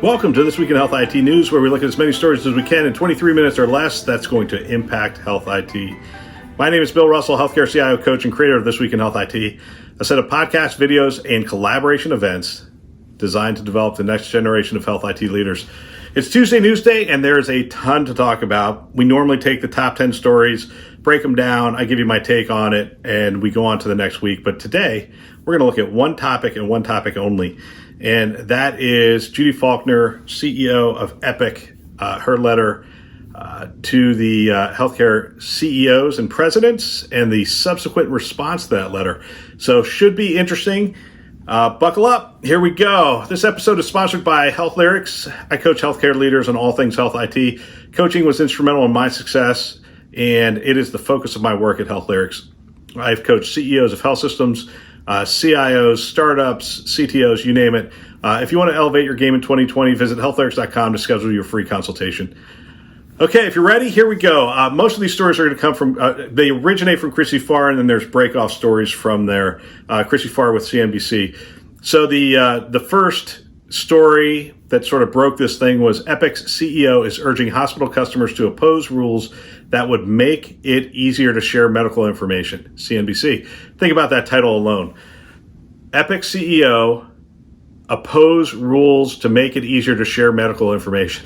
Welcome to This Week in Health IT News, where we look at as many stories as we can in 23 minutes or less that's going to impact health IT. My name is Bill Russell, Healthcare CIO Coach and creator of This Week in Health IT, a set of podcasts, videos, and collaboration events designed to develop the next generation of health IT leaders. It's Tuesday News Day, and there's a ton to talk about. We normally take the top 10 stories, break them down, I give you my take on it, and we go on to the next week. But today, we're going to look at one topic and one topic only. And that is Judy Faulkner, CEO of Epic, her letter to the healthcare CEOs and presidents and the subsequent response to that letter. So should be interesting. Buckle up. Here we go. This episode is sponsored by Health Lyrics. I coach healthcare leaders on all things health IT. Coaching was instrumental in my success, and it is the focus of my work at Health Lyrics. I've coached CEOs of health systems, CIOs, startups, CTOs, you name it. If you want to elevate your game in 2020, visit healthlyrics.com to schedule your free consultation. Okay, if you're ready, here we go. Most of these stories are going to come from, they originate from Chrissy Farr, and then there's break-off stories from there. Chrissy Farr with CNBC. So the first story that sort of broke this thing was Epic's CEO is urging hospital customers to oppose rules that would make it easier to share medical information. CNBC. Think about that title alone. Epic CEO oppose rules to make it easier to share medical information.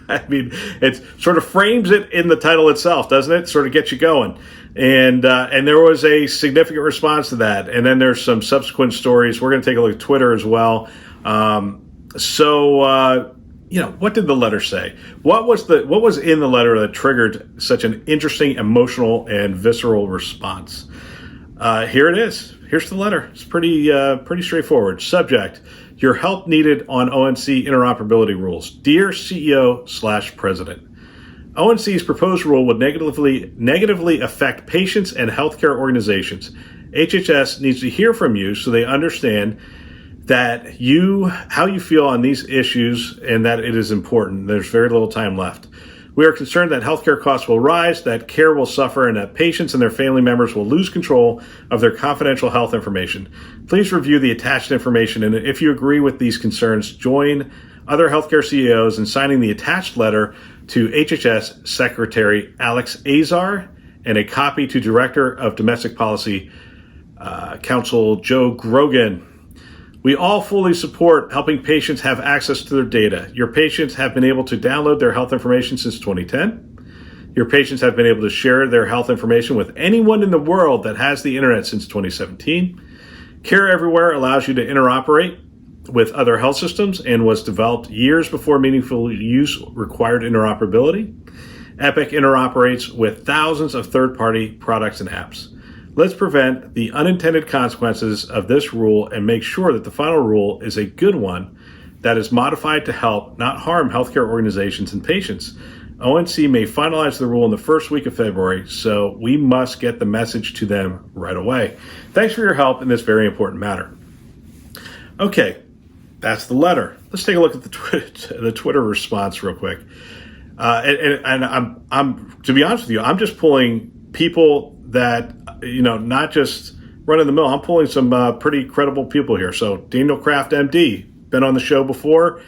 I mean, it sort of frames it in the title itself, doesn't it? Sort of gets you going. And there was a significant response to that. And then there's some subsequent stories. We're going to take a look at Twitter as well. What did the letter say? What was in the letter that triggered such an interesting, emotional, and visceral response? Here it is. Here's the letter. It's pretty straightforward. Subject: your help needed on ONC interoperability rules. Dear CEO/President, ONC's proposed rule would negatively affect patients and healthcare organizations. HHS needs to hear from you so they understand that how you feel on these issues and that it is important. There's very little time left. We are concerned that healthcare costs will rise, that care will suffer, and that patients and their family members will lose control of their confidential health information. Please review the attached information, and if you agree with these concerns, join other healthcare CEOs in signing the attached letter to HHS Secretary Alex Azar and a copy to Director of Domestic Policy Counsel Joe Grogan. We all fully support helping patients have access to their data. Your patients have been able to download their health information since 2010. Your patients have been able to share their health information with anyone in the world that has the internet since 2017. Care Everywhere allows you to interoperate with other health systems and was developed years before meaningful use required interoperability. Epic interoperates with thousands of third-party products and apps. Let's prevent the unintended consequences of this rule and make sure that the final rule is a good one that is modified to help, not harm, healthcare organizations and patients. ONC may finalize the rule in the first week of February, so we must get the message to them right away. Thanks for your help in this very important matter. Okay, that's the letter. Let's take a look at the Twitter response real quick. And I'm to be honest with you, I'm just pulling people that, not just run of the mill. I'm pulling some pretty credible people here. So Daniel Kraft, MD, been on the show before.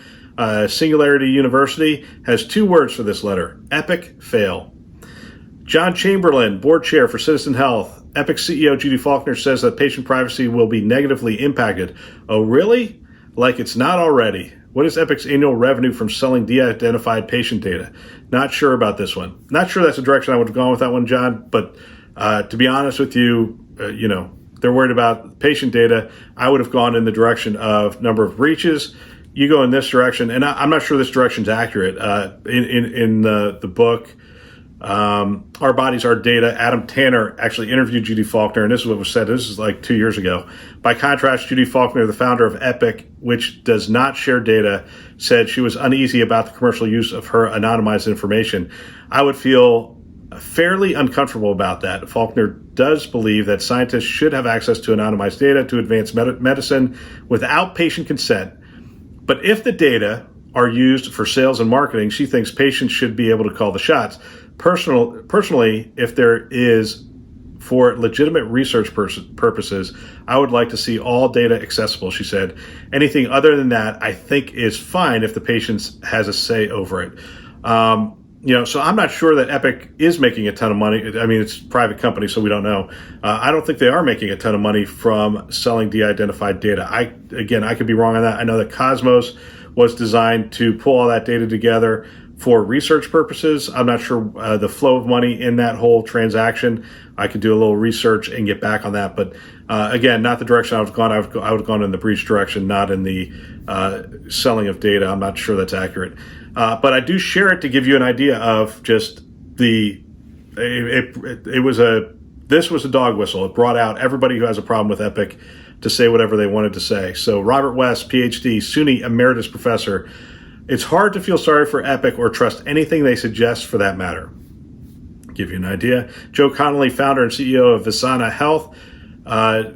Singularity University has 2 words for this letter: epic fail. John Chamberlain, board chair for Citizen Health. Epic CEO Judy Faulkner says that patient privacy will be negatively impacted. Oh, really? Like it's not already. What is Epic's annual revenue from selling de-identified patient data? Not sure about this one. Not sure that's the direction I would have gone with that one, John, but to be honest with you, they're worried about patient data. I would have gone in the direction of number of breaches. You go in this direction, and I'm not sure this direction is accurate. In the book, Our Bodies, Our Data, Adam Tanner actually interviewed Judy Faulkner, and this is what was said. This is like 2 years ago. By contrast, Judy Faulkner, the founder of Epic, which does not share data, said she was uneasy about the commercial use of her anonymized information. I would feel fairly uncomfortable about that. Faulkner does believe that scientists should have access to anonymized data to advance medicine without patient consent. But if the data are used for sales and marketing, she thinks patients should be able to call the shots. Personally, if there is for legitimate research purposes, I would like to see all data accessible, she said. Anything other than that, I think is fine if the patient has a say over it. So I'm not sure that Epic is making a ton of money. I mean, it's a private company, so we don't know. I don't think they are making a ton of money from selling de-identified data. I could be wrong on that. I know that Cosmos was designed to pull all that data together for research purposes. I'm not sure the flow of money in that whole transaction. I could do a little research and get back on that. But again, not the direction I would have gone. I would have gone in the breach direction, not in the selling of data. I'm not sure that's accurate. But I do share it to give you an idea of just this was a dog whistle. It brought out everybody who has a problem with Epic to say whatever they wanted to say. So Robert West, PhD, SUNY emeritus professor. It's hard to feel sorry for Epic or trust anything they suggest for that matter. Give you an idea. Joe Connolly, founder and CEO of Visana Health,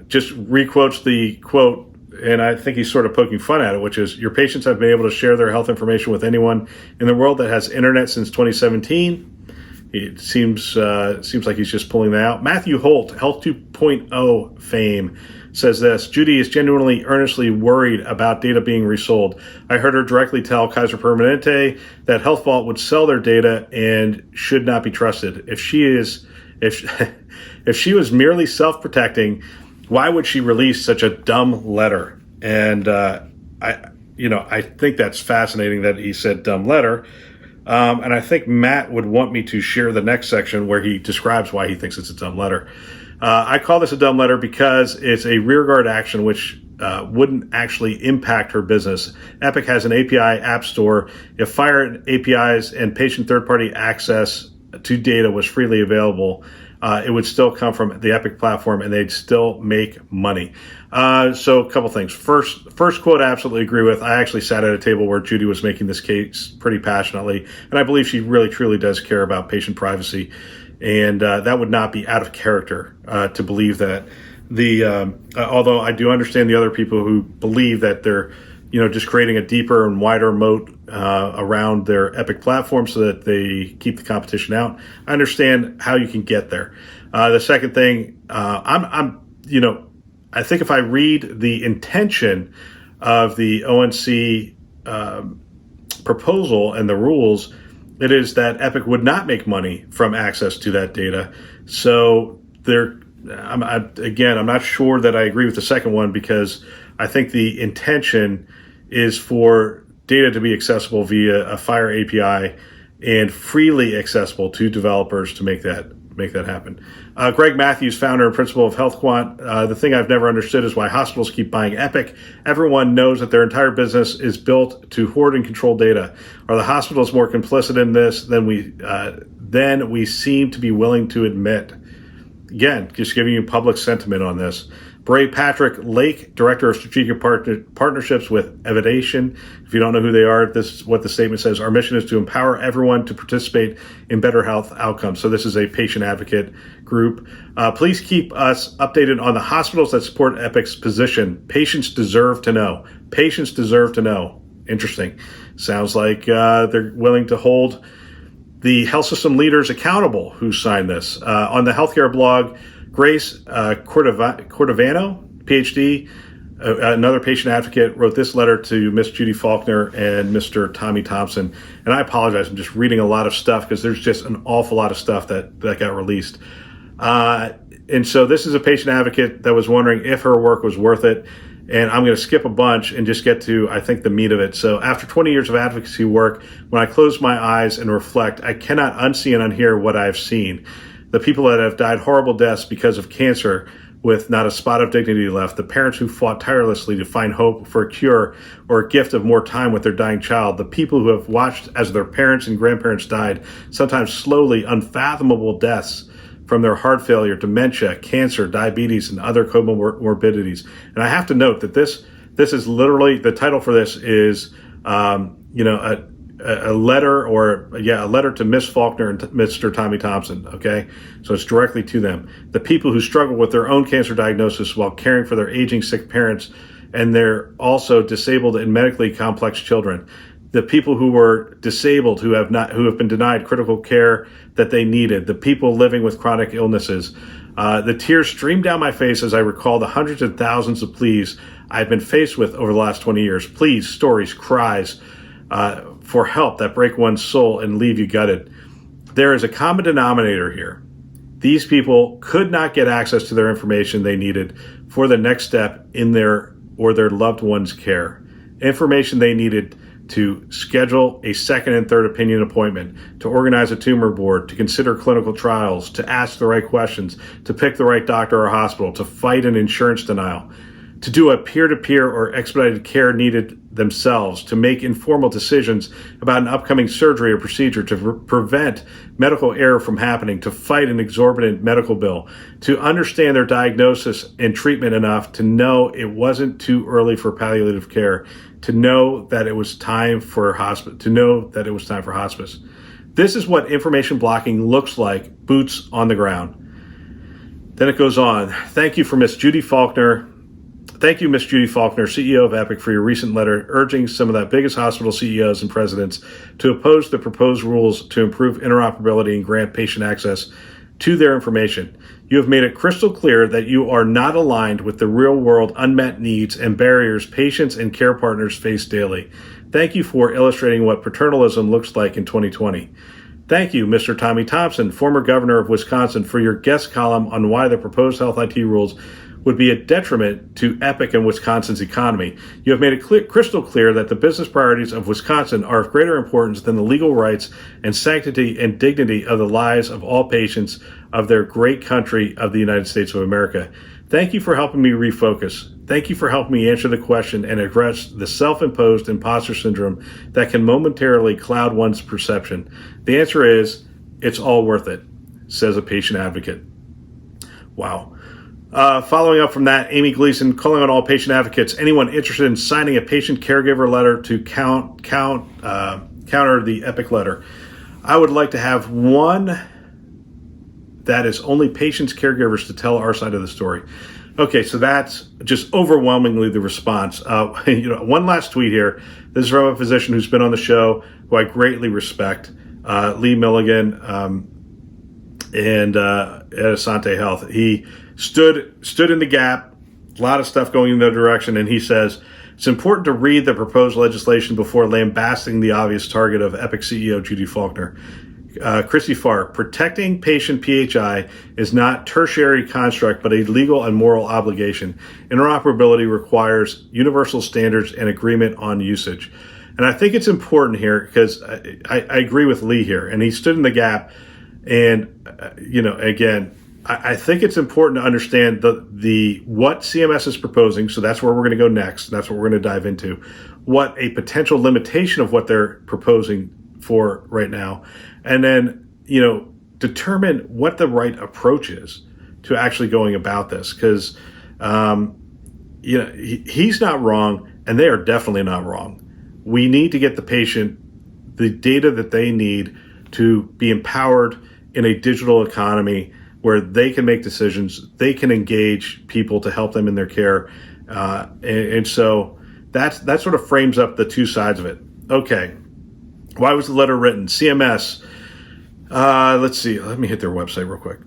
just requotes the quote, and I think he's sort of poking fun at it, which is, your patients have been able to share their health information with anyone in the world that has internet since 2017. It seems like he's just pulling that out. Matthew Holt, Health 2.0 fame, says this: Judy is genuinely, earnestly worried about data being resold. I heard her directly tell Kaiser Permanente that Health Vault would sell their data and should not be trusted. If she was merely self-protecting, why would she release such a dumb letter? And I think that's fascinating that he said dumb letter. And I think Matt would want me to share the next section where he describes why he thinks it's a dumb letter. I call this a dumb letter because it's a rearguard action which wouldn't actually impact her business. Epic has an API app store. If FHIR APIs and patient third-party access to data was freely available, it would still come from the Epic platform and they'd still make money. So a couple things. First quote I absolutely agree with. I actually sat at a table where Judy was making this case pretty passionately, and I believe she really truly does care about patient privacy. And that would not be out of character to believe that. Although I do understand the other people who believe that they're, just creating a deeper and wider moat around their Epic platform so that they keep the competition out. I understand how you can get there. The second thing, I think if I read the intention of the ONC proposal and the rules, it is that Epic would not make money from access to that data. So I'm not sure that I agree with the second one, because I think the intention is for data to be accessible via a FHIR API and freely accessible to developers to make that happen. Greg Matthews, founder and principal of HealthQuant. The thing I've never understood is why hospitals keep buying Epic. Everyone knows that their entire business is built to hoard and control data. Are the hospitals more complicit in this than we seem to be willing to admit? Again, just giving you public sentiment on this. Bray Patrick Lake, Director of Strategic Partnerships with Evidation. If you don't know who they are, this is what the statement says. Our mission is to empower everyone to participate in better health outcomes. So this is a patient advocate group. Please keep us updated on the hospitals that support Epic's position. Patients deserve to know. Patients deserve to know. Interesting. Sounds like they're willing to hold the health system leaders accountable who signed this. On the healthcare blog, Grace Cordovano, PhD, another patient advocate, wrote this letter to Miss Judy Faulkner and Mr. Tommy Thompson. And I apologize, I'm just reading a lot of stuff because there's just an awful lot of stuff that got released. And so this is a patient advocate that was wondering if her work was worth it. And I'm going to skip a bunch and just get to, I think, the meat of it. So after 20 years of advocacy work, when I close my eyes and reflect, I cannot unsee and unhear what I've seen. The people that have died horrible deaths because of cancer with not a spot of dignity left, the parents who fought tirelessly to find hope for a cure or a gift of more time with their dying child, the people who have watched as their parents and grandparents died, sometimes slowly, unfathomable deaths from their heart failure, dementia, cancer, diabetes, and other comorbidities. And I have to note that this is literally, the title for this is, a letter a letter to Miss Faulkner and Mr. Tommy Thompson, okay? So it's directly to them. The people who struggle with their own cancer diagnosis while caring for their aging sick parents, and they're also disabled and medically complex children. The people who were disabled, who have been denied critical care that they needed, the people living with chronic illnesses, The tears streamed down my face as I recall the hundreds of thousands of pleas I've been faced with over the last 20 years. Pleas, stories, cries for help that break one's soul and leave you gutted. There is a common denominator here. These people could not get access to their information they needed for the next step in their or their loved one's care. Information they needed to schedule a second and third opinion appointment, to organize a tumor board, to consider clinical trials, to ask the right questions, to pick the right doctor or hospital, to fight an insurance denial, to do a peer-to-peer or expedited care needed themselves, to make informal decisions about an upcoming surgery or procedure, to prevent medical error from happening, to fight an exorbitant medical bill, to understand their diagnosis and treatment enough to know it wasn't too early for palliative care, to know that it was time for hospice. This is what information blocking looks like, boots on the ground. Then it goes on. Thank you, Miss Judy Faulkner, CEO of Epic, for your recent letter urging some of the biggest hospital CEOs and presidents to oppose the proposed rules to improve interoperability and grant patient access to their information. You have made it crystal clear that you are not aligned with the real-world unmet needs and barriers patients and care partners face daily. Thank you for illustrating what paternalism looks like in 2020. Thank you, Mr. Tommy Thompson, former governor of Wisconsin, for your guest column on why the proposed health IT rules would be a detriment to Epic and Wisconsin's economy. You have made it crystal clear that the business priorities of Wisconsin are of greater importance than the legal rights and sanctity and dignity of the lives of all patients of their great country of the United States of America. Thank you for helping me refocus. Thank you for helping me answer the question and address the self-imposed imposter syndrome that can momentarily cloud one's perception. The answer is, it's all worth it, says a patient advocate. Wow. Following up from that, Amy Gleason, calling on all patient advocates, anyone interested in signing a patient caregiver letter to counter the Epic letter. I would like to have one that is only patients' caregivers to tell our side of the story. Okay, so that's just overwhelmingly the response. One last tweet here. This is from a physician who's been on the show, who I greatly respect, Lee Milligan, and at Asante Health. He stood in the gap, a lot of stuff going in that direction, and he says, it's important to read the proposed legislation before lambasting the obvious target of Epic CEO Judy Faulkner. Chrissy Farr, protecting patient PHI is not tertiary construct, but a legal and moral obligation. Interoperability requires universal standards and agreement on usage. And I think it's important here because I agree with Lee here, and he stood in the gap. And, again, I think it's important to understand what CMS is proposing. So that's where we're going to go next. That's what we're going to dive into. What a potential limitation of what they're proposing for right now. And then, determine what the right approach is to actually going about this. Because, he's not wrong, and they are definitely not wrong. We need to get the patient the data that they need to be empowered in a digital economy where they can make decisions, they can engage people to help them in their care. And so that sort of frames up the two sides of it. Okay, why was the letter written? CMS, let's see, let me hit their website real quick.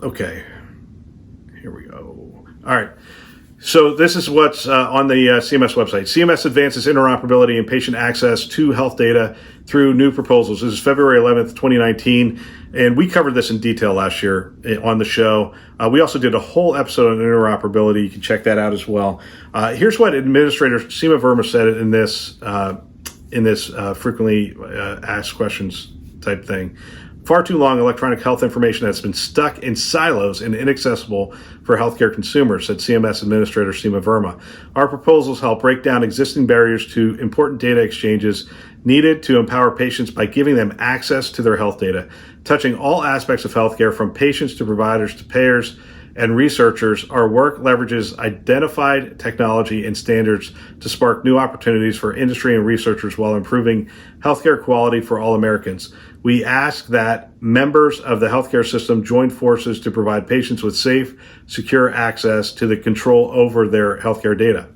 Okay, here we go. All right. So this is what's on the CMS website. CMS advances interoperability and patient access to health data through new proposals. This is February 11th, 2019, and we covered this in detail last year on the show. We also did a whole episode on interoperability. You can check that out as well. Here's what Administrator Seema Verma said in this frequently asked questions type thing. Far too long, electronic health information has been stuck in silos and inaccessible for healthcare consumers, said CMS Administrator Seema Verma. Our proposals help break down existing barriers to important data exchanges needed to empower patients by giving them access to their health data, touching all aspects of healthcare from patients to providers to payers and researchers. Our work leverages identified technology and standards to spark new opportunities for industry and researchers while improving healthcare quality for all Americans. We ask that members of the healthcare system join forces to provide patients with safe, secure access to the control over their healthcare data.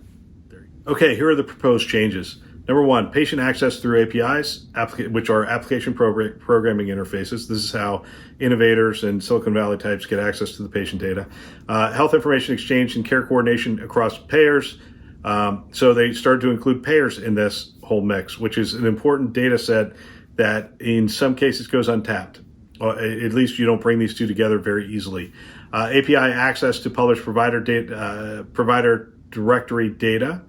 Okay, here are the proposed changes. Number one, patient access through APIs, which are application programming interfaces. This is how innovators and Silicon Valley types get access to the patient data. Health information exchange and care coordination across payers. So they started to include payers in this whole mix, which is an important data set that in some cases goes untapped. At least you don't bring these two together very easily. API access to published provider data, provider directory data.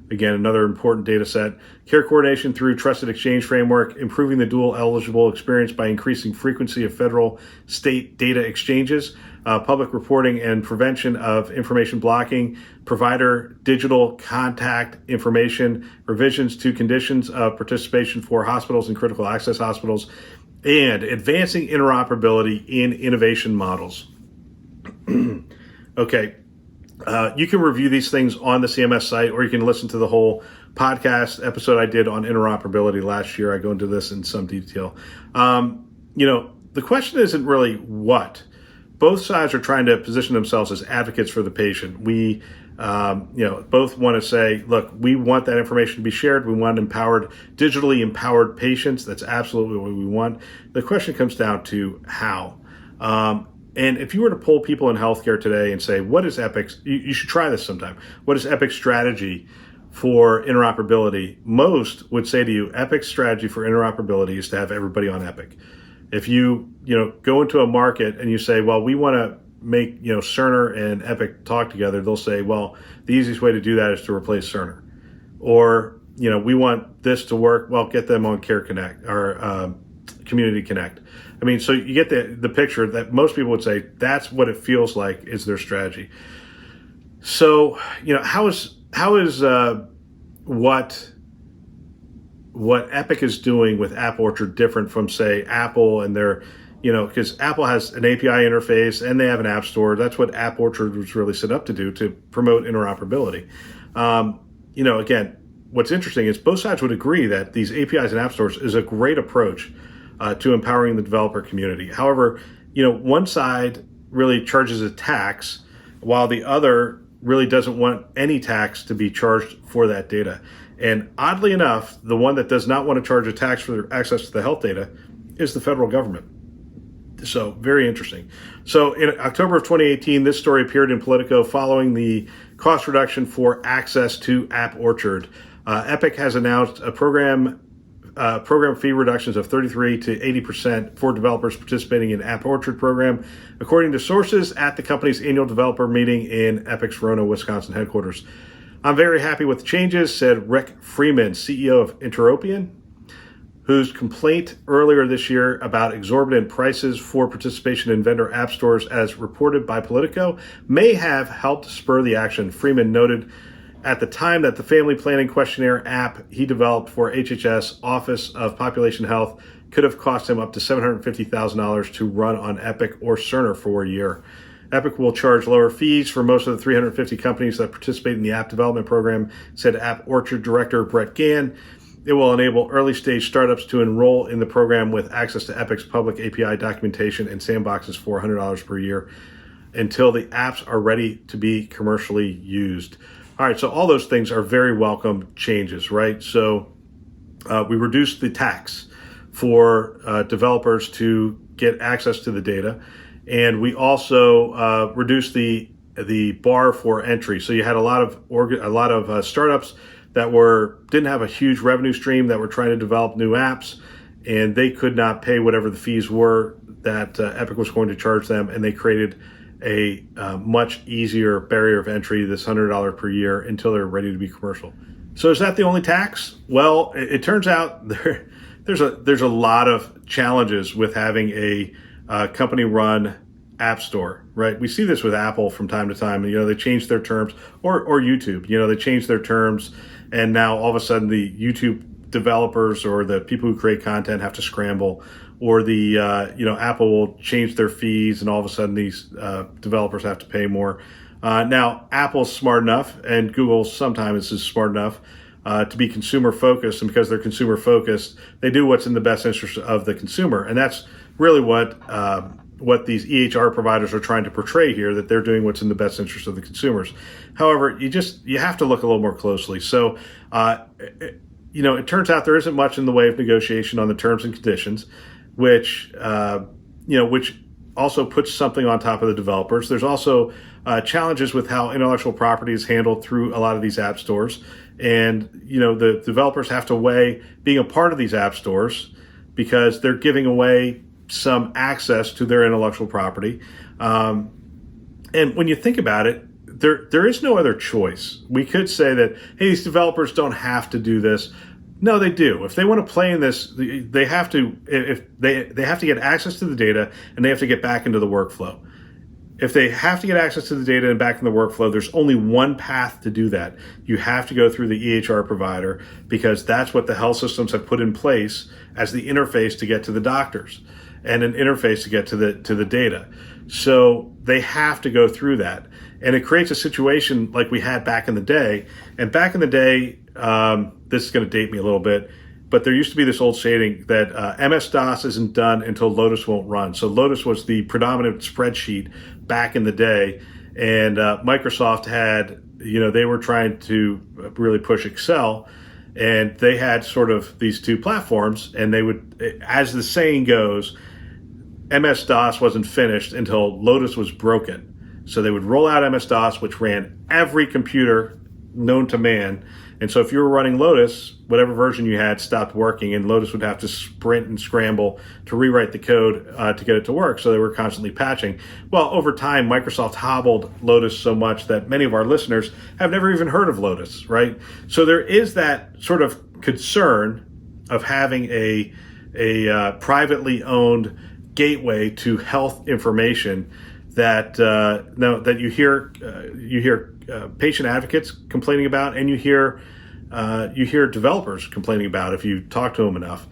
Again, another important data set. Care coordination through trusted exchange framework, improving the dual eligible experience by increasing frequency of federal state data exchanges, public reporting and prevention of information blocking, provider digital contact information, revisions to conditions of participation for hospitals and critical access hospitals, and advancing interoperability in innovation models. Okay. You can review these things on the CMS site, or you can listen to the whole podcast episode I did on interoperability last year. I go into this in some detail. The question isn't really what. Both sides are trying to position themselves as advocates for the patient. We, both want to say, look, we want that information to be shared. We want digitally empowered patients. That's absolutely what we want. The question comes down to how. And if you were to poll people in healthcare today and say, what is Epic's, you should try this sometime. What is Epic's strategy for interoperability? Most would say to you, Epic's strategy for interoperability is to have everybody on Epic. If you go into a market and you say, well, we want to make, Cerner and Epic talk together, they'll say, well, the easiest way to do that is to replace Cerner. Or, we want this to work, well, get them on Care Connect or Community Connect. I mean, so you get the picture that most people would say that's what it feels like is their strategy. So, how is what Epic is doing with App Orchard different from, say, Apple and their, because Apple has an API interface and they have an app store. That's what App Orchard was really set up to do, to promote interoperability. Again, what's interesting is both sides would agree that these APIs and app stores is a great approach to empowering the developer community. However, one side really charges a tax while the other really doesn't want any tax to be charged for that data. And oddly enough, the one that does not want to charge a tax for their access to the health data is the federal government. So very interesting. So in October of 2018, this story appeared in Politico following the cost reduction for access to App Orchard. Epic has announced a program fee reductions of 33 to 80% for developers participating in App Orchard program, according to sources at the company's annual developer meeting in Epic's Verona, Wisconsin headquarters. I'm very happy with the changes, said Rick Freeman, CEO of Interoperability, whose complaint earlier this year about exorbitant prices for participation in vendor app stores, as reported by Politico, may have helped spur the action. Freeman noted at the time that the family planning questionnaire app he developed for HHS Office of Population Health could have cost him up to $750,000 to run on Epic or Cerner for a year. Epic will charge lower fees for most of the 350 companies that participate in the app development program, said App Orchard Director Brett Gann. It will enable early-stage startups to enroll in the program with access to Epic's public API documentation and sandboxes for $100 per year until the apps are ready to be commercially used. All right, so all those things are very welcome changes, right? So we reduced the tax for developers to get access to the data, and we also reduced the bar for entry. So you had a lot of startups that didn't have a huge revenue stream that were trying to develop new apps, and they could not pay whatever the fees were that Epic was going to charge them, and they created a much easier barrier of entry, this $100 per year, until they're ready to be commercial. So is that the only tax? Well, it turns out there's a lot of challenges with having a company-run app store, right? We see this with Apple from time to time. They change their terms, or YouTube. They change their terms, and now all of a sudden the YouTube developers or the people who create content have to scramble, or the Apple will change their fees, and all of a sudden these developers have to pay more. Now Apple's smart enough, and Google sometimes is smart enough to be consumer focused, and because they're consumer focused, they do what's in the best interest of the consumer, and that's really what these EHR providers are trying to portray here, that they're doing what's in the best interest of the consumers. However, you have to look a little more closely. So it turns out there isn't much in the way of negotiation on the terms and conditions, which which also puts something on top of the developers. There's also challenges with how intellectual property is handled through a lot of these app stores. And, the developers have to weigh being a part of these app stores because they're giving away some access to their intellectual property. And when you think about it, there is no other choice. We could say that, hey, these developers don't have to do this. No, they do. If they want to play in this, they have to. If they have to get access to the data, and they have to get back into the workflow. If they have to get access to the data and back in the workflow, there's only one path to do that. You have to go through the EHR provider because that's what the health systems have put in place as the interface to get to the doctors and an interface to get to the data. So they have to go through that. And it creates a situation like we had back in the day. And back in the day, this is going to date me a little bit, but there used to be this old saying that MS-DOS isn't done until Lotus won't run. So Lotus was the predominant spreadsheet back in the day. And Microsoft had, they were trying to really push Excel. And they had sort of these two platforms. And they would, as the saying goes, MS-DOS wasn't finished until Lotus was broken. So they would roll out MS-DOS, which ran every computer known to man. And so if you were running Lotus, whatever version you had stopped working, and Lotus would have to sprint and scramble to rewrite the code to get it to work. So they were constantly patching. Well, over time, Microsoft hobbled Lotus so much that many of our listeners have never even heard of Lotus, right? So there is that sort of concern of having a privately owned gateway to health information that that you hear patient advocates complaining about, and you hear developers complaining about if you talk to them enough.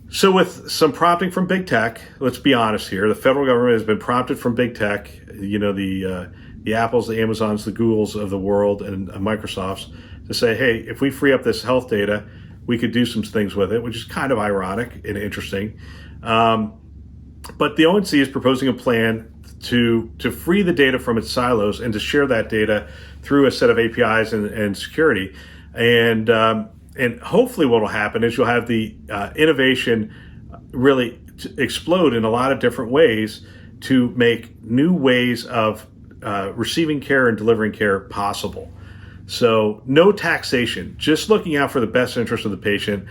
So with some prompting from big tech, let's be honest here, the federal government has been prompted from big tech, the Apples, the Amazons, the Googles of the world, and Microsofts, to say, hey, if we free up this health data, we could do some things with it, which is kind of ironic and interesting. But the ONC is proposing a plan to free the data from its silos and to share that data through a set of APIs and security. And hopefully what will happen is you'll have the innovation really explode in a lot of different ways to make new ways of receiving care and delivering care possible. So no taxation, just looking out for the best interest of the patient.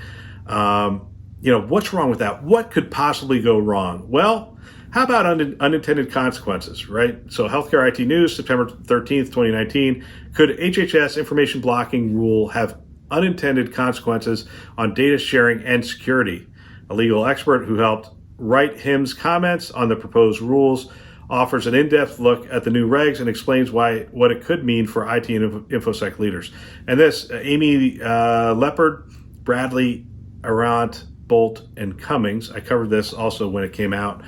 What's wrong with that? What could possibly go wrong? Well, how about unintended consequences, right? So Healthcare IT News, September 13th, 2019, could HHS information blocking rule have unintended consequences on data sharing and security? A legal expert who helped write HIMSS comments on the proposed rules offers an in-depth look at the new regs and explains what it could mean for IT and InfoSec leaders. And this, Amy Leopard, Bradley, Arant, Bolt, and Cummings, I covered this also when it came out,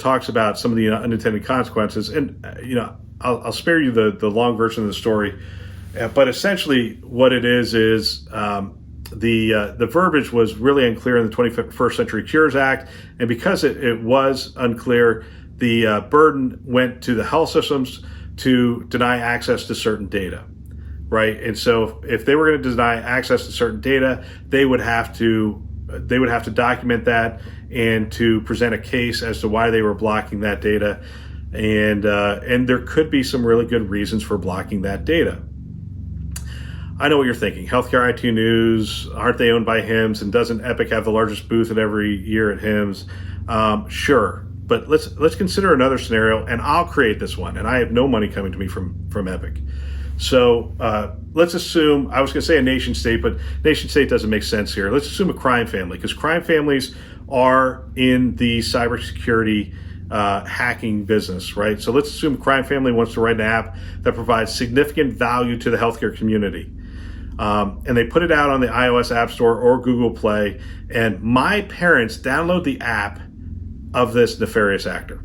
talks about some of the unintended consequences. And, I'll spare you the long version of the story. But essentially what it is the verbiage was really unclear in the 21st Century Cures Act. And because it was unclear, the burden went to the health systems to deny access to certain data, right? And so if they were going to deny access to certain data, they would have to document that and to present a case as to why they were blocking that data. And there could be some really good reasons for blocking that data. I know what you're thinking. Healthcare IT News, aren't they owned by HIMSS? And doesn't Epic have the largest booth at every year at HIMSS? Sure. But let's consider another scenario, and I'll create this one. And I have no money coming to me from Epic. So let's assume, I was going to say a nation state, but nation state doesn't make sense here. Let's assume a crime family, because crime families are in the cybersecurity hacking business, right? So let's assume a crime family wants to write an app that provides significant value to the healthcare community. And they put it out on the iOS App Store or Google Play, and my parents download the app of this nefarious actor.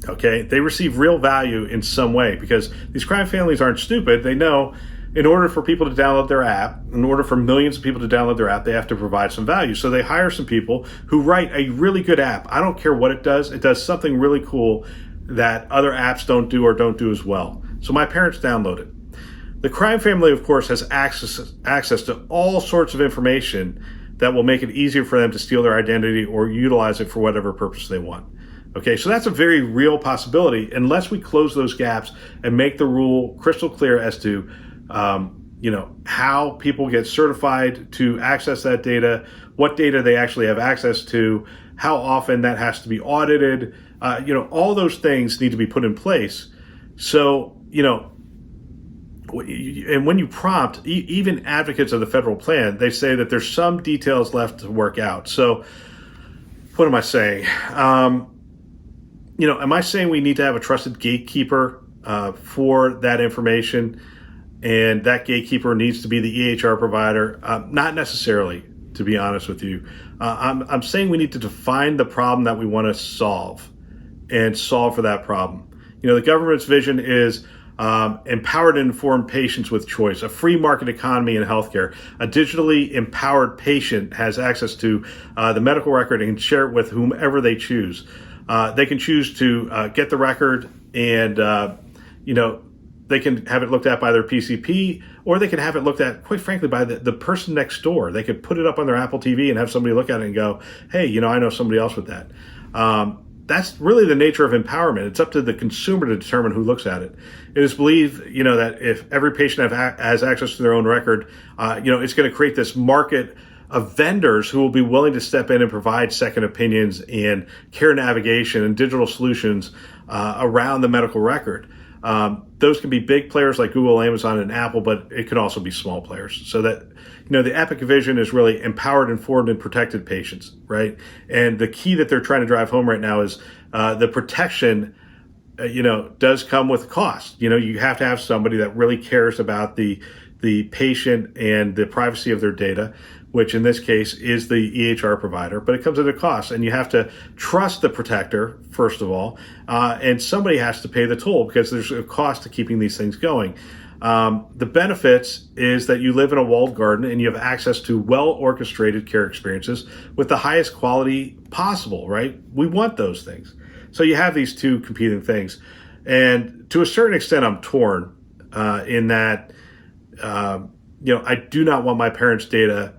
Okay, they receive real value in some way, because these crime families aren't stupid. They know in order for people to download their app, in order for millions of people to download their app, they have to provide some value. So they hire some people who write a really good app. I don't care what it does. It does something really cool that other apps don't do or don't do as well. So my parents download it. The crime family, of course, has access to all sorts of information that will make it easier for them to steal their identity or utilize it for whatever purpose they want. Okay, so that's a very real possibility unless we close those gaps and make the rule crystal clear as to how people get certified to access that data, what data they actually have access to, how often that has to be audited. All those things need to be put in place. So, and when you prompt, even advocates of the federal plan, they say that there's some details left to work out. So what am I saying? Am I saying we need to have a trusted gatekeeper for that information, and that gatekeeper needs to be the EHR provider? Not necessarily, to be honest with you. I'm saying we need to define the problem that we want to solve and solve for that problem. The government's vision is empowered and informed patients with choice, a free market economy in healthcare. A digitally empowered patient has access to the medical record and can share it with whomever they choose. They can choose to get the record and, they can have it looked at by their PCP, or they can have it looked at, quite frankly, by the person next door. They could put it up on their Apple TV and have somebody look at it and go, hey, I know somebody else with that. That's really the nature of empowerment. It's up to the consumer to determine who looks at it. It is believed, that if every patient has access to their own record, it's going to create this market of vendors who will be willing to step in and provide second opinions and care navigation and digital solutions around the medical record. Those can be big players like Google, Amazon, and Apple, but it can also be small players. So that, the Epic vision is really empowered, informed, and protected patients, right? And the key that they're trying to drive home right now is the protection, does come with cost. You have to have somebody that really cares about the patient and the privacy of their data, which in this case is the EHR provider, but it comes at a cost, and you have to trust the protector, first of all, and somebody has to pay the toll because there's a cost to keeping these things going. The benefits is that you live in a walled garden and you have access to well-orchestrated care experiences with the highest quality possible, right? We want those things. So you have these two competing things. And to a certain extent, I'm torn in that, I do not want my parents' data.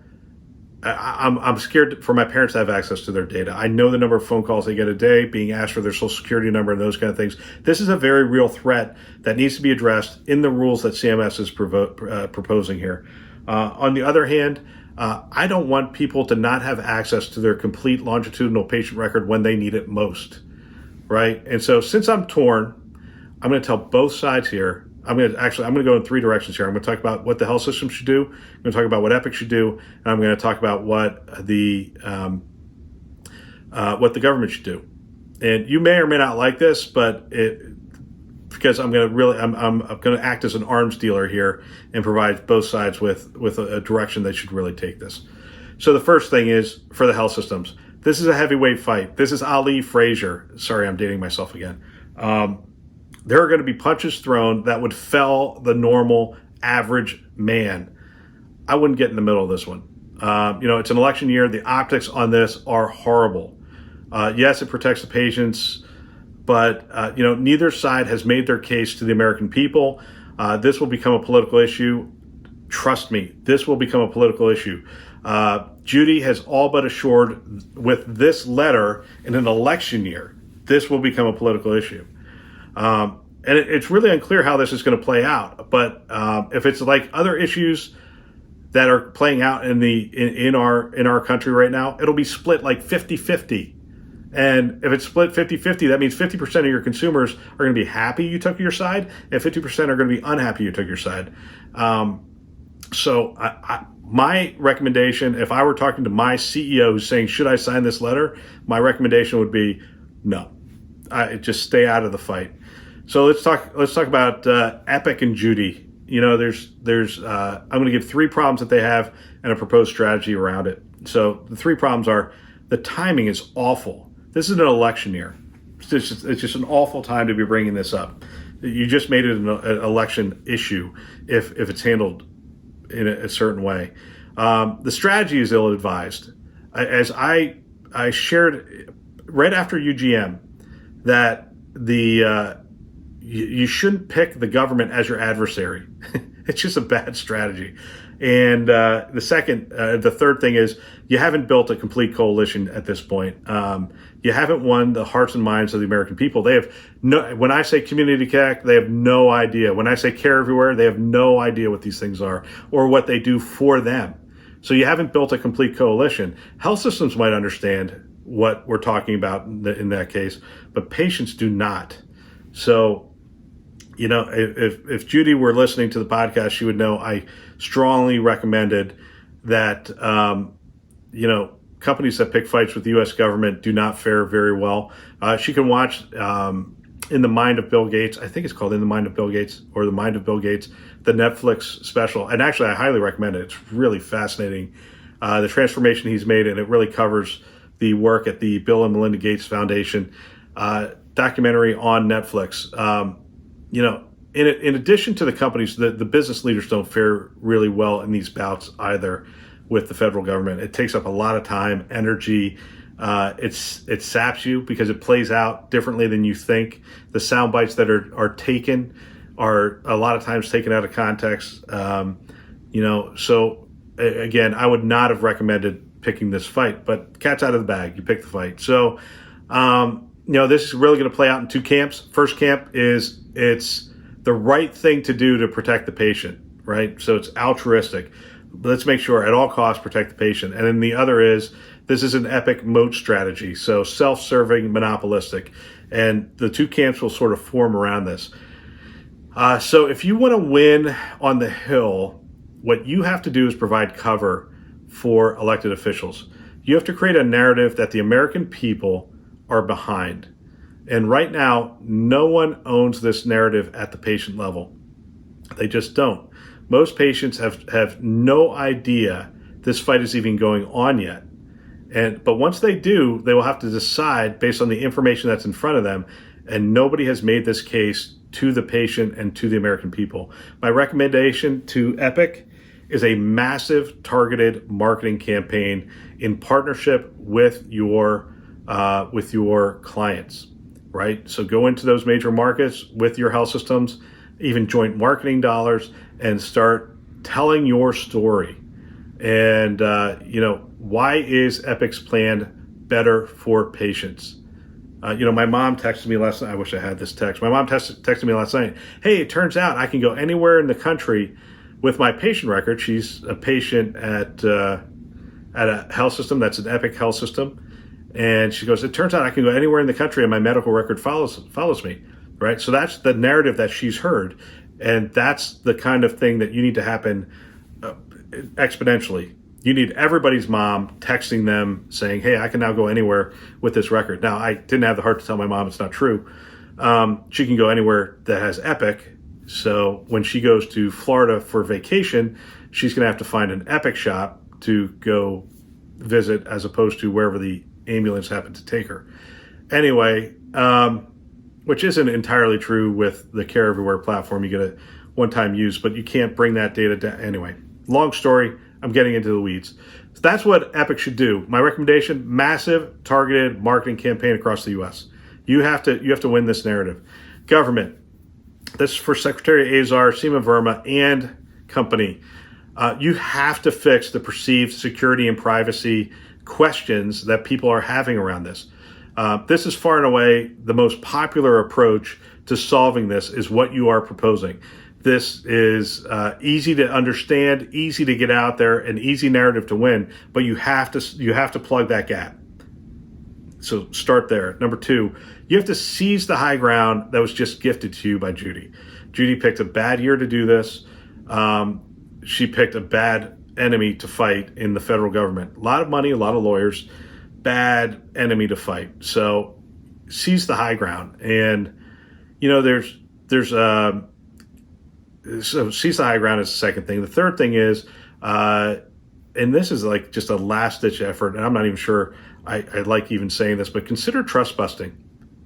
I'm scared for my parents to have access to their data. I know the number of phone calls they get a day, being asked for their social security number and those kind of things. This is a very real threat that needs to be addressed in the rules that CMS is proposing here. On the other hand, I don't want people to not have access to their complete longitudinal patient record when they need it most, right? And so since I'm torn, I'm going to tell both sides here. I'm going to go in three directions here. I'm going to talk about what the health system should do. I'm going to talk about what Epic should do, and I'm going to talk about what the government should do. And you may or may not like this, but because I'm going to act as an arms dealer here and provide both sides with a direction they should really take this. So the first thing is for the health systems. This is a heavyweight fight. This is Ali Frazier. Sorry, I'm dating myself again. There are going to be punches thrown that would fell the normal average man. I wouldn't get in the middle of this one. It's an election year. The optics on this are horrible. Yes, it protects the patients, but neither side has made their case to the American people. This will become a political issue. Trust me, this will become a political issue. Judy has all but assured with this letter in an election year, this will become a political issue. And it's really unclear how this is going to play out. But if it's like other issues that are playing out in our country right now, it'll be split like 50-50. And if it's split 50-50, that means 50% of your consumers are going to be happy you took your side, and 50% are going to be unhappy you took your side. So my recommendation, if I were talking to my CEO who's saying, should I sign this letter? My recommendation would be no. Just stay out of the fight. So let's talk about Epic and Judy. There's I'm going to give three problems that they have and a proposed strategy around it. So the three problems are the timing is awful. This is an election year. It's just an awful time to be bringing this up. You just made it an election issue if it's handled in a certain way. The strategy is ill-advised. As I shared right after UGM, that you shouldn't pick the government as your adversary. It's just a bad strategy. And the third thing is you haven't built a complete coalition at this point. You haven't won the hearts and minds of the American people. They have no. When I say community CAC, they have no idea. When I say Care Everywhere, they have no idea what these things are or what they do for them. So you haven't built a complete coalition. Health systems might understand what we're talking about in that case, but patients do not. So, if Judy were listening to the podcast, she would know I strongly recommended that, companies that pick fights with the U.S. government do not fare very well. She can watch In the Mind of Bill Gates. I think it's called In the Mind of Bill Gates or The Mind of Bill Gates, the Netflix special. And actually, I highly recommend it. It's really fascinating, the transformation he's made, and it really covers the work at the Bill and Melinda Gates Foundation documentary on Netflix. In addition to the companies, the business leaders don't fare really well in these bouts either with the federal government. It takes up a lot of time, energy. It saps you because it plays out differently than you think. The sound bites that are taken are a lot of times taken out of context. So again, I would not have recommended picking this fight, but cat's out of the bag. You pick the fight. So, this is really going to play out in two camps. First camp is it's the right thing to do to protect the patient, right? So it's altruistic. Let's make sure at all costs protect the patient. And then the other is this is an epic moat strategy. So self-serving, monopolistic. And the two camps will sort of form around this. So if you want to win on the Hill, what you have to do is provide cover for elected officials. You have to create a narrative that the American people are behind. And right now, no one owns this narrative at the patient level. They just don't. Most patients have no idea this fight is even going on yet. But once they do, they will have to decide based on the information that's in front of them. And nobody has made this case to the patient and to the American people. My recommendation to Epic is a massive targeted marketing campaign in partnership with your clients, right? So go into those major markets with your health systems, even joint marketing dollars, and start telling your story. And, why is Epic's plan better for patients? My mom texted me last night. I wish I had this text. My mom texted me last night. Hey, it turns out I can go anywhere in the country with my patient record. She's a patient at a health system that's an Epic health system. And she goes, it turns out I can go anywhere in the country and my medical record follows me, right? So that's the narrative that she's heard. And that's the kind of thing that you need to happen exponentially. You need everybody's mom texting them saying, hey, I can now go anywhere with this record. Now, I didn't have the heart to tell my mom it's not true. She can go anywhere that has Epic. So when she goes to Florida for vacation, she's going to have to find an Epic shop to go visit as opposed to wherever the ambulance happened to take her. Anyway, which isn't entirely true with the Care Everywhere platform. You get a one-time use, but you can't bring that data down. Anyway, long story. I'm getting into the weeds. So that's what Epic should do. My recommendation, massive targeted marketing campaign across the U.S. You have to win this narrative. Government. This is for Secretary Azar, Seema Verma, and company. You have to fix the perceived security and privacy questions that people are having around this. This is far and away the most popular approach to solving this is what you are proposing. This is easy to understand, easy to get out there, an easy narrative to win, but you have to plug that gap. So start there. Number two, you have to seize the high ground that was just gifted to you by Judy. Judy picked a bad year to do this. She picked a bad enemy to fight in the federal government. A lot of money, a lot of lawyers, bad enemy to fight. So seize the high ground. And, so seize the high ground is the second thing. The third thing is, and this is like just a last-ditch effort, and I'm not even sure I like even saying this, but consider trust busting.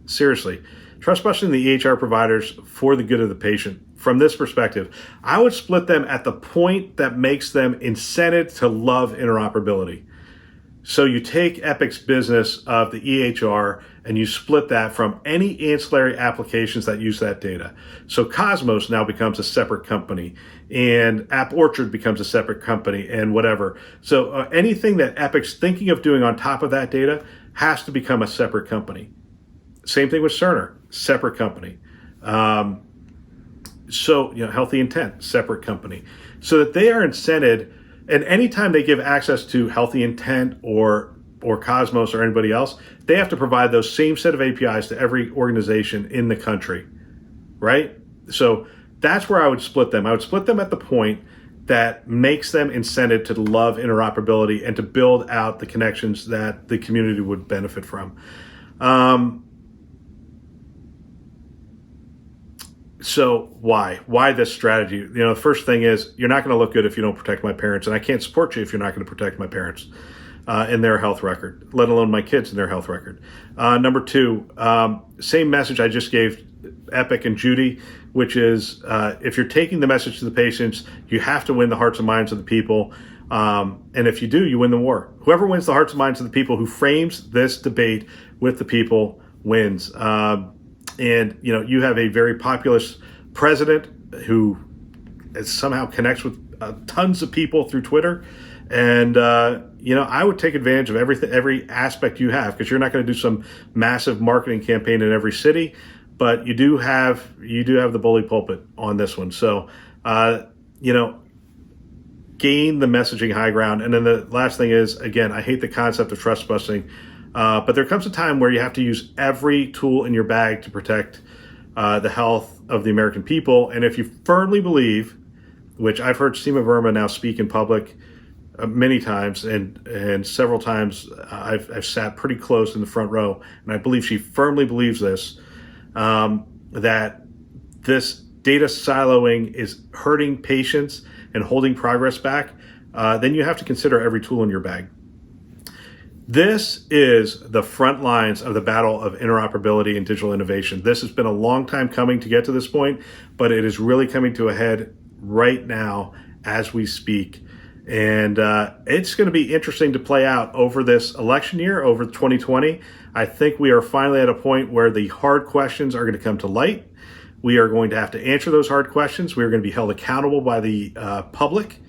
Seriously, trust busting the EHR providers for the good of the patient. From this perspective, I would split them at the point that makes them incented to love interoperability. So you take Epic's business of the EHR and you split that from any ancillary applications that use that data. So Cosmos now becomes a separate company, and App Orchard becomes a separate company, and whatever. So anything that Epic's thinking of doing on top of that data has to become a separate company. Same thing with Cerner, separate company. So, Healthy Intent, separate company. So that they are incented, and anytime they give access to Healthy Intent or Cosmos or anybody else, they have to provide those same set of APIs to every organization in the country, right? So that's where I would split them. I would split them at the point that makes them incented to love interoperability and to build out the connections that the community would benefit from. So why this strategy? The first thing is you're not going to look good if you don't protect my parents, and I can't support you if you're not going to protect my parents in their health record, let alone my kids in their health record. Number two, same message I just gave Epic and Judy, which is if you're taking the message to the patients, you have to win the hearts and minds of the people. And if you do, you win the war. Whoever wins the hearts and minds of the people, who frames this debate with the people, wins. And you have a very populist president who somehow connects with tons of people through Twitter, and I would take advantage of every aspect you have, because you're not going to do some massive marketing campaign in every city, but you do have the bully pulpit on this one. So gain the messaging high ground. And then the last thing is, again, I hate the concept of trust busting. But there comes a time where you have to use every tool in your bag to protect the health of the American people. And if you firmly believe, which I've heard Seema Verma now speak in public many times, and several times I've sat pretty close in the front row, and I believe she firmly believes this, that this data siloing is hurting patients and holding progress back, then you have to consider every tool in your bag. This is the front lines of the battle of interoperability and digital innovation. This has been a long time coming to get to this point, but it is really coming to a head right now as we speak. And it's going to be interesting to play out over this election year, over 2020. I think we are finally at a point where the hard questions are going to come to light. We are going to have to answer those hard questions. We are going to be held accountable by the public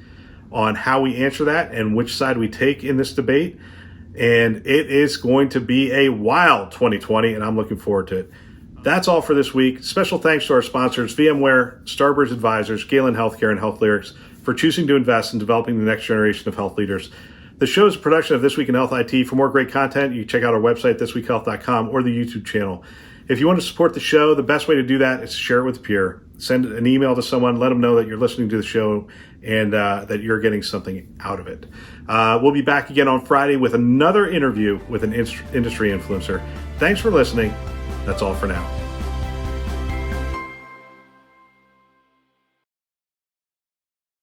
on how we answer that and which side we take in this debate. And it is going to be a wild 2020, and I'm looking forward to it. That's all for this week. Special thanks to our sponsors, VMware, Starburst Advisors, Galen Healthcare, and Health Lyrics, for choosing to invest in developing the next generation of health leaders. The show is a production of This Week in Health IT. For more great content, you can check out our website, thisweekhealth.com, or the YouTube channel. If you want to support the show, the best way to do that is to share it with a peer. Send an email to someone, let them know that you're listening to the show and that you're getting something out of it. We'll be back again on Friday with another interview with an industry influencer. Thanks for listening. That's all for now.